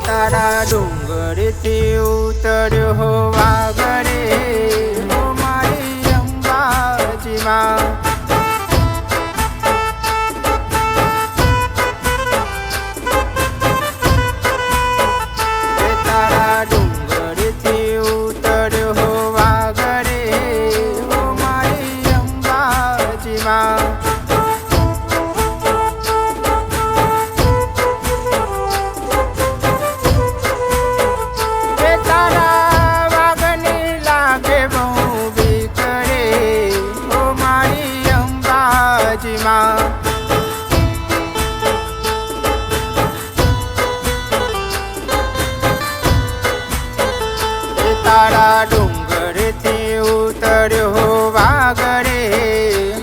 તારા ડુંગરથી ઉતર્યો વાગરે હો મારી અંબાજીમાં. તારા ડુંગરથી ઉતર્યો વાગરે હો મારી અંબાજીમાં. તારા ડુંગરથી ઉતર્યો વાગરે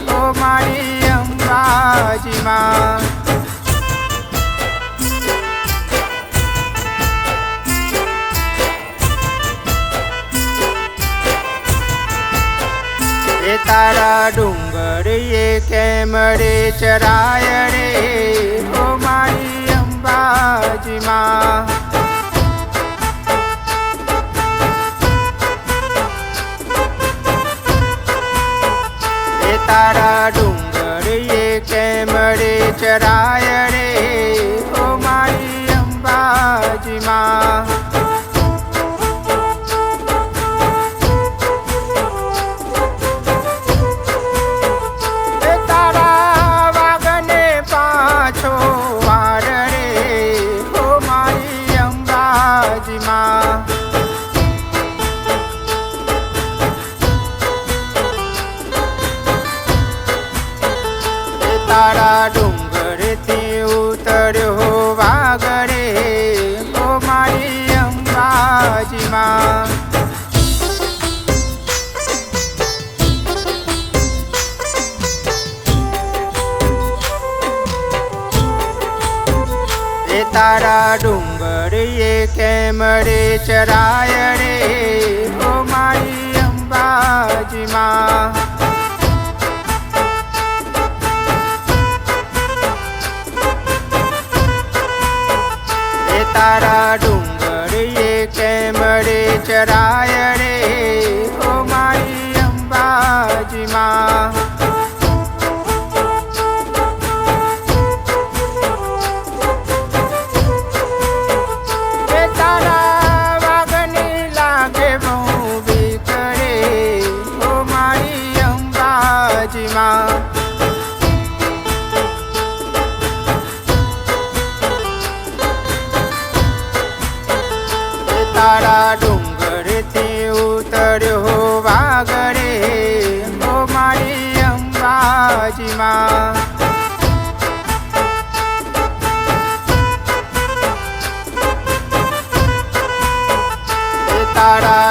હો મારી અંબાજીમાં. તારા ડુંગર કેમ રે ચરાય રે હો મારી અંબાજીમાં. તારા ડુંગર કેમ રે ચરાય રે હો મારી અંબાજીમાં. તારા વાગને પાછો વાર રે હો મારી અંબાજીમાં. તારા ડુંગરથી ઉતર્યો વાગરે હો મારી અંબાજીમાં. તારા ડુંગર કેમ રે ચરાય રે હો મારી અંબાજીમાં. તારા ડુંગર કેમ રે ચરાય રે હો મારી અંબાજીમાં. તારા વાગને લાગે બહુ બીક રે હો મારી અંબાજીમાં. તારા ડુંગરથી ઉતર્યો વાગરે હો મારી અંબાજીમાં. તારા